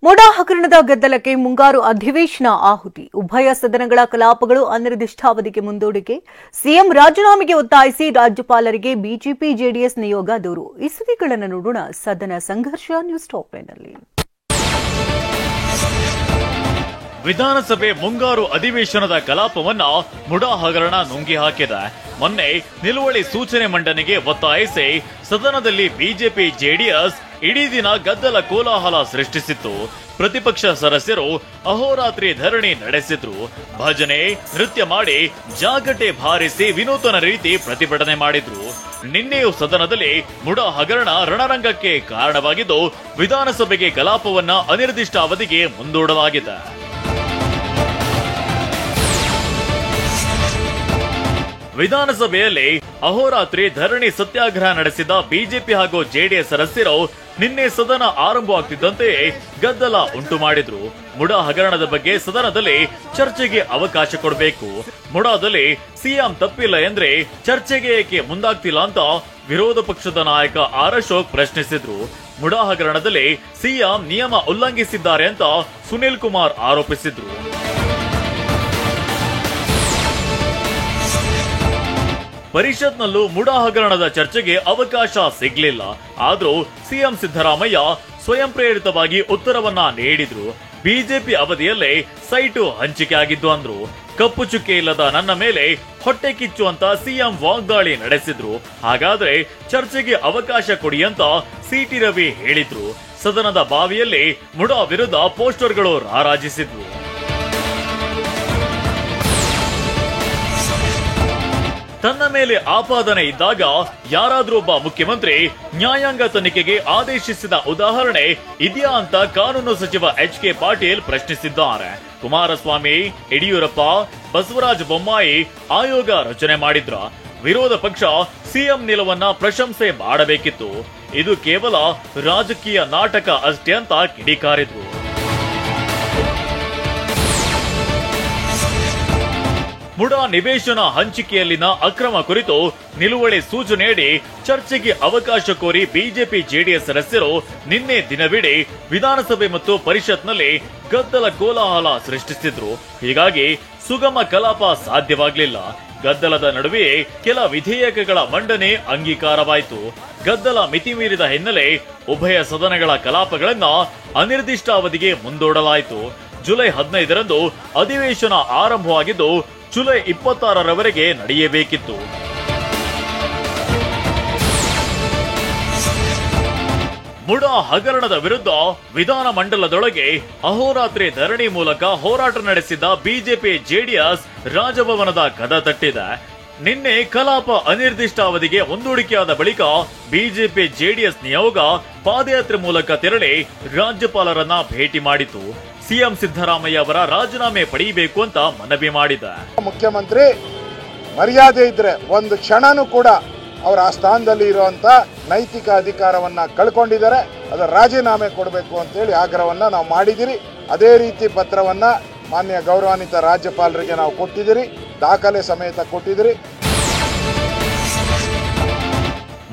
ಮುಡಾ ಹಗರಣದ ಗದ್ದಲಕ್ಕೆ ಮುಂಗಾರು ಅಧಿವೇಶನ ಆಹುತಿ. ಉಭಯ ಸದನಗಳ ಕಲಾಪಗಳು ಅನಿರ್ದಿಷ್ಟಾವಧಿಗೆ ಮುಂದೂಡಿಕೆ. ಸಿಎಂ ರಾಜೀನಾಮೆಗೆ ಒತ್ತಾಯಿಸಿ ರಾಜ್ಯಪಾಲರಿಗೆ ಬಿಜೆಪಿ ಜೆಡಿಎಸ್ ನಿಯೋಗ ದೂರು. ಈ ಸುದ್ದಿಗಳನ್ನು ನೋಡೋಣ ಸದನ ಸಂಘರ್ಷ ನ್ಯೂಸ್ ಟಾಪ್ 10ನಲ್ಲಿ. ವಿಧಾನಸಭೆ ಮುಂಗಾರು ಅಧಿವೇಶನದ ಕಲಾಪವನ್ನ ಮುಡಾ ಹಗರಣ ನುಂಗಿ ಹಾಕಿದೆ. ಮೊನ್ನೆ ನಿಲುವಳಿ ಸೂಚನೆ ಮಂಡನೆಗೆ ಒತ್ತಾಯಿಸಿ ಸದನದಲ್ಲಿ ಬಿಜೆಪಿ ಜೆಡಿಎಸ್ ಇಡೀ ದಿನ ಗದ್ದಲ ಕೋಲಾಹಲ ಸೃಷ್ಟಿಸಿತ್ತು. ಪ್ರತಿಪಕ್ಷ ಸದಸ್ಯರು ಅಹೋರಾತ್ರಿ ಧರಣಿ ನಡೆಸಿದ್ರು. ಭಜನೆ ನೃತ್ಯ ಮಾಡಿ ಜಾಗಟೆ ಬಾರಿಸಿ ವಿನೂತನ ರೀತಿ ಪ್ರತಿಭಟನೆ ಮಾಡಿದ್ರು. ನಿನ್ನೆಯೂ ಸದನದಲ್ಲಿ ಮುಡಾ ಹಗರಣ ರಣರಂಗಕ್ಕೆ ಕಾರಣವಾಗಿದ್ದು ವಿಧಾನಸಭೆಗೆ ಕಲಾಪವನ್ನ ಅನಿರ್ದಿಷ್ಟ ಅವಧಿಗೆ ಮುಂದೂಡಲಾಗಿದೆ. ವಿಧಾನಸಭೆಯಲ್ಲಿ ಅಹೋರಾತ್ರಿ ಧರಣಿ ಸತ್ಯಾಗ್ರಹ ನಡೆಸಿದ ಬಿಜೆಪಿ ಹಾಗೂ ಜೆಡಿಎಸ್ ಸದಸ್ಯರು ನಿನ್ನೆ ಸದನ ಆರಂಭವಾಗ್ತಿದ್ದಂತೆಯೇ ಗದ್ದಲ ಉಂಟು ಮಾಡಿದ್ರು. ಮುಡಾ ಹಗರಣದ ಬಗ್ಗೆ ಸದನದಲ್ಲಿ ಚರ್ಚೆಗೆ ಅವಕಾಶ ಕೊಡಬೇಕು. ಮುಡಾದಲ್ಲಿ ಸಿಎಂ ತಪ್ಪಿಲ್ಲ ಎಂದ್ರೆ ಚರ್ಚೆಗೆ ಏಕೆ ಮುಂದಾಗ್ತಿಲ್ಲ ಅಂತ ವಿರೋಧ ಪಕ್ಷದ ನಾಯಕ ಆರ್ ಅಶೋಕ್ ಪ್ರಶ್ನಿಸಿದ್ರು. ಮುಡಾ ಹಗರಣದಲ್ಲಿ ಸಿಎಂ ನಿಯಮ ಉಲ್ಲಂಘಿಸಿದ್ದಾರೆ ಅಂತ ಸುನಿಲ್ ಕುಮಾರ್ ಆರೋಪಿಸಿದ್ರು. ಪರಿಷತ್ನಲ್ಲೂ ಮುಡಾ ಹಗರಣದ ಚರ್ಚೆಗೆ ಅವಕಾಶ ಸಿಗ್ಲಿಲ್ಲ. ಆದ್ರೂ ಸಿಎಂ ಸಿದ್ದರಾಮಯ್ಯ ಸ್ವಯಂ ಪ್ರೇರಿತವಾಗಿ ಉತ್ತರವನ್ನ ನೀಡಿದ್ರು. ಬಿಜೆಪಿ ಅವಧಿಯಲ್ಲೇ ಸೈಟು ಹಂಚಿಕೆ ಆಗಿದ್ದು ಅಂದ್ರು. ಕಪ್ಪು ಚುಕ್ಕೆ ಇಲ್ಲದ ನನ್ನ ಮೇಲೆ ಹೊಟ್ಟೆ ಕಿಚ್ಚು ಅಂತ ಸಿಎಂ ವಾಗ್ದಾಳಿ ನಡೆಸಿದ್ರು. ಹಾಗಾದ್ರೆ ಚರ್ಚೆಗೆ ಅವಕಾಶ ಕೊಡಿ ಅಂತ ಸಿಟಿ ರವಿ ಹೇಳಿದ್ರು. ಸದನದ ಬಾವಿಯಲ್ಲಿ ಮುಡಾ ವಿರುದ್ಧ ಪೋಸ್ಟರ್ಗಳು ರಾರಾಜಿಸಿದ್ರು. ತನ್ನ ಮೇಲೆ ಆಪಾದನೆ ಇದ್ದಾಗ ಯಾರಾದ್ರೂ ಒಬ್ಬ ಮುಖ್ಯಮಂತ್ರಿ ನ್ಯಾಯಾಂಗ ತನಿಖೆಗೆ ಆದೇಶಿಸಿದ ಉದಾಹರಣೆ ಇದೆಯಾ ಅಂತ ಕಾನೂನು ಸಚಿವ ಎಚ್.ಕೆ. ಪಾಟೀಲ್ ಪ್ರಶ್ನಿಸಿದ್ದಾರೆ. ಕುಮಾರಸ್ವಾಮಿ, ಯಡಿಯೂರಪ್ಪ, ಬಸವರಾಜ ಬೊಮ್ಮಾಯಿ ಆಯೋಗ ರಚನೆ ಮಾಡಿದ್ರ. ವಿರೋಧ ಪಕ್ಷ ಸಿಎಂ ನಿಲುವನ್ನ ಪ್ರಶಂಸೆ ಮಾಡಬೇಕಿತ್ತು. ಇದು ಕೇವಲ ರಾಜಕೀಯ ನಾಟಕ ಅಷ್ಟೇ ಅಂತ ಕಿಡಿಕಾರಿದ್ರು. ಮುಡಾ ನಿವೇಶನ ಹಂಚಿಕೆಯಲ್ಲಿನ ಅಕ್ರಮ ಕುರಿತು ನಿಲುವಳಿ ಸೂಚನೆ ನೀಡಿ ಚರ್ಚೆಗೆ ಅವಕಾಶ ಕೋರಿ ಬಿಜೆಪಿ ಜೆಡಿಎಸ್ ಸದಸ್ಯರು ನಿನ್ನೆ ದಿನವಿಡೀ ವಿಧಾನಸಭೆ ಮತ್ತು ಪರಿಷತ್ನಲ್ಲಿ ಗದ್ದಲ ಕೋಲಾಹಲ ಸೃಷ್ಟಿಸಿದ್ರು. ಹೀಗಾಗಿ ಸುಗಮ ಕಲಾಪ ಸಾಧ್ಯವಾಗಲಿಲ್ಲ. ಗದ್ದಲದ ನಡುವೆಯೇ ಕೆಲ ವಿಧೇಯಕಗಳ ಮಂಡನೆ ಅಂಗೀಕಾರವಾಯಿತು. ಗದ್ದಲ ಮಿತಿ ಮೀರಿದ ಹಿನ್ನೆಲೆ ಉಭಯ ಸದನಗಳ ಕಲಾಪಗಳನ್ನ ಅನಿರ್ದಿಷ್ಟ ಅವಧಿಗೆ ಮುಂದೂಡಲಾಯಿತು. ಜುಲೈ 15ರಂದು ಅಧಿವೇಶನ ಆರಂಭವಾಗಿದ್ದು ಜುಲೈ 26ರವರೆಗೆ ನಡೆಯಬೇಕಿತ್ತು. ಮುಡಾ ಹಗರಣದ ವಿರುದ್ಧ ವಿಧಾನಮಂಡಲದೊಳಗೆ ಅಹೋರಾತ್ರಿ ಧರಣಿ ಮೂಲಕ ಹೋರಾಟ ನಡೆಸಿದ ಬಿಜೆಪಿ ಜೆಡಿಎಸ್ ರಾಜಭವನದ ಕದ ತಟ್ಟಿದೆ. ನಿನ್ನೆ ಕಲಾಪ ಅನಿರ್ದಿಷ್ಟ ಅವಧಿಗೆ ಮುಂದೂಡಿಕೆಯಾದ ಬಳಿಕ ಬಿಜೆಪಿ ಜೆಡಿಎಸ್ ನಿಯೋಗ ಪಾದಯಾತ್ರೆ ಮೂಲಕ ತೆರಳಿ ರಾಜ್ಯಪಾಲರನ್ನ ಭೇಟಿ ಮಾಡಿತು. ಸಿಎಂ ಸಿದ್ದರಾಮಯ್ಯ ಅವರ ರಾಜೀನಾಮೆ ಪಡೆಯಬೇಕು ಅಂತ ಮನವಿ ಮಾಡಿದ. ಮುಖ್ಯಮಂತ್ರಿ ಮರ್ಯಾದೆ ಇದ್ರೆ ಒಂದು ಕ್ಷಣನೂ ಕೂಡ ಅವರ ಆ ಸ್ಥಾನದಲ್ಲಿ ಇರುವಂತ ನೈತಿಕ ಅಧಿಕಾರವನ್ನ ಕಳ್ಕೊಂಡಿದ್ದಾರೆ. ಅದರ ರಾಜೀನಾಮೆ ಕೊಡಬೇಕು ಅಂತೇಳಿ ಆಗ್ರಹವನ್ನ ನಾವು ಮಾಡಿದಿರಿ. ಅದೇ ರೀತಿ ಪತ್ರವನ್ನ ಮಾನ್ಯ ಗೌರವಾನ್ವಿತ ರಾಜ್ಯಪಾಲರಿಗೆ ನಾವು ಕೊಟ್ಟಿದ್ದೀರಿ, ದಾಖಲೆ ಸಮೇತ ಕೊಟ್ಟಿದ್ದೀರಿ.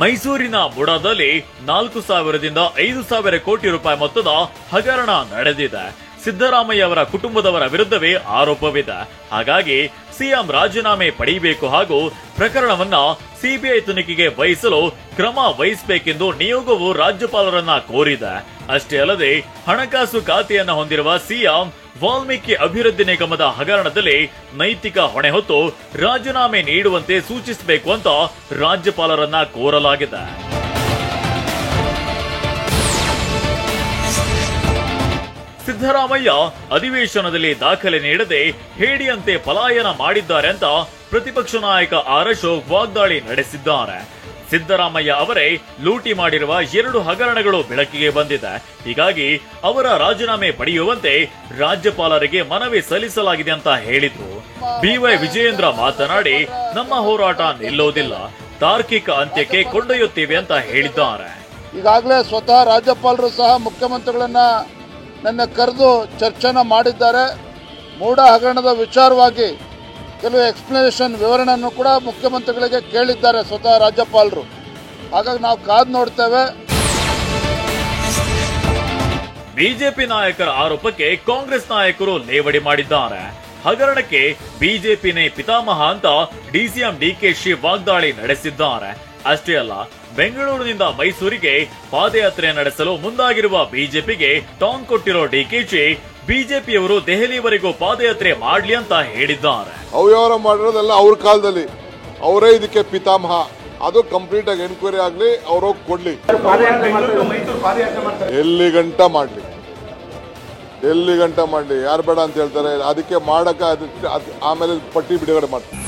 ಮೈಸೂರಿನ ಮುಡಾದಲ್ಲಿ 4,000ದಿಂದ 5,000 ಕೋಟಿ ರೂಪಾಯಿ ಮೊತ್ತದ ಹಗರಣ ನಡೆದಿದೆ. ಸಿದ್ದರಾಮಯ್ಯ ಅವರ ಕುಟುಂಬದವರ ವಿರುದ್ಧವೇ ಆರೋಪವಿದೆ. ಹಾಗಾಗಿ ಸಿಎಂ ರಾಜೀನಾಮೆ ಪಡೆಯಬೇಕು ಹಾಗೂ ಪ್ರಕರಣವನ್ನ ಸಿಬಿಐ ತನಿಖೆಗೆ ವಹಿಸಲು ಕ್ರಮ ವಹಿಸಬೇಕೆಂದು ನಿಯೋಗವು ರಾಜ್ಯಪಾಲರನ್ನ ಕೋರಿದೆ. ಅಷ್ಟೇ ಅಲ್ಲದೆ ಹಣಕಾಸು ಖಾತೆಯನ್ನ ಹೊಂದಿರುವ ಸಿಎಂ ವಾಲ್ಮೀಕಿ ಅಭಿವೃದ್ಧಿ ನಿಗಮದ ಹಗರಣದಲ್ಲಿ ನೈತಿಕ ಹೊಣೆ ಹೊತ್ತು ರಾಜೀನಾಮೆ ನೀಡುವಂತೆ ಸೂಚಿಸಬೇಕು ಅಂತ ರಾಜ್ಯಪಾಲರನ್ನ ಕೋರಲಾಗಿದೆ. ಸಿದ್ದರಾಮಯ್ಯ ಅಧಿವೇಶನದಲ್ಲಿ ದಾಖಲೆ ನೀಡದೆ ಹೇಡಿಯಂತೆ ಪಲಾಯನ ಮಾಡಿದ್ದಾರೆ ಅಂತ ಪ್ರತಿಪಕ್ಷ ನಾಯಕ ಆರ್ ಅಶೋಕ್ ವಾಗ್ದಾಳಿ ನಡೆಸಿದ್ದಾರೆ. ಸಿದ್ದರಾಮಯ್ಯ ಅವರೇ ಲೂಟಿ ಮಾಡಿರುವ 2 ಹಗರಣಗಳು ಬೆಳಕಿಗೆ ಬಂದಿದೆ. ಹೀಗಾಗಿ ಅವರ ರಾಜೀನಾಮೆ ಪಡೆಯುವಂತೆ ರಾಜ್ಯಪಾಲರಿಗೆ ಮನವಿ ಸಲ್ಲಿಸಲಾಗಿದೆ ಅಂತ ಹೇಳಿದ್ರು. ಬಿವೈ ವಿಜಯೇಂದ್ರ ಮಾತನಾಡಿ, ನಮ್ಮ ಹೋರಾಟ ನಿಲ್ಲೋದಿಲ್ಲ, ತಾರ್ಕಿಕ ಅಂತ್ಯಕ್ಕೆ ಕೊಂಡೊಯ್ಯುತ್ತೇವೆ ಅಂತ ಹೇಳಿದ್ದಾರೆ. ಈಗಾಗಲೇ ಸ್ವತಃ ರಾಜ್ಯಪಾಲರು ಸಹ ಮುಖ್ಯಮಂತ್ರಿಗಳನ್ನ ನನ್ನ ಕರೆದು ಚರ್ಚೆನ ಮಾಡಿದ್ದಾರೆ. ಮುಡಾ ಹಗರಣದ ವಿಚಾರವಾಗಿ ಕೆಲವು ಎಕ್ಸ್ಪ್ಲನೇಷನ್ ವಿವರಣೆಯನ್ನು ಕೂಡ ಮುಖ್ಯಮಂತ್ರಿಗಳಿಗೆ ಕೇಳಿದ್ದಾರೆ ಸ್ವತಃ ರಾಜ್ಯಪಾಲರು. ಹಾಗಾಗಿ ನಾವು ಕಾದು ನೋಡ್ತೇವೆ. ಬಿಜೆಪಿ ನಾಯಕರ ಆರೋಪಕ್ಕೆ ಕಾಂಗ್ರೆಸ್ ನಾಯಕರು ಲೇವಡಿ ಮಾಡಿದ್ದಾರೆ. ಹಗರಣಕ್ಕೆ ಬಿಜೆಪಿನೇ ಪಿತಾಮಹ ಅಂತ ಡಿಸಿಎಂ ಡಿಕೆಶಿ ವಾಗ್ದಾಳಿ ನಡೆಸಿದ್ದಾರೆ. ಅಷ್ಟೇ ಅಲ್ಲ, ಬೆಂಗಳೂರಿನಿಂದ ಮೈಸೂರಿಗೆ ಪಾದಯಾತ್ರೆ ನಡೆಸಲು ಮುಂದಾಗಿರುವ ಬಿಜೆಪಿಗೆ ಟಾಂಗ್ ಕೊಟ್ಟಿರೋ ಡಿಕೆಶಿ ಬಿಜೆಪಿಯವರು ದೆಹಲಿವರೆಗೂ ಪಾದಯಾತ್ರೆ ಮಾಡ್ಲಿ ಅಂತ ಹೇಳಿದ್ದಾರೆ. ಅವ್ಯವಹಾರ ಮಾಡಿರೋದೆಲ್ಲ ಅವ್ರ ಕಾಲದಲ್ಲಿ, ಅವರೇ ಇದಕ್ಕೆ ಪಿತಾಮಹ. ಅದು ಕಂಪ್ಲೀಟ್ ಆಗಿ ಎನ್ಕ್ವೈರಿ ಆಗ್ಲಿ, ಅವ್ರು ಕೊಡ್ಲಿ, ಎಲ್ಲಿ ಗಂಟ ಮಾಡ್ಲಿ, ಯಾರು ಬೇಡ ಅಂತ ಹೇಳ್ತಾರೆ. ಅದಕ್ಕೆ ಮಾಡಕ ಆಮೇಲೆ ಪಟ್ಟಿ ಬಿಡುಗಡೆ ಮಾಡ್ತಾರೆ.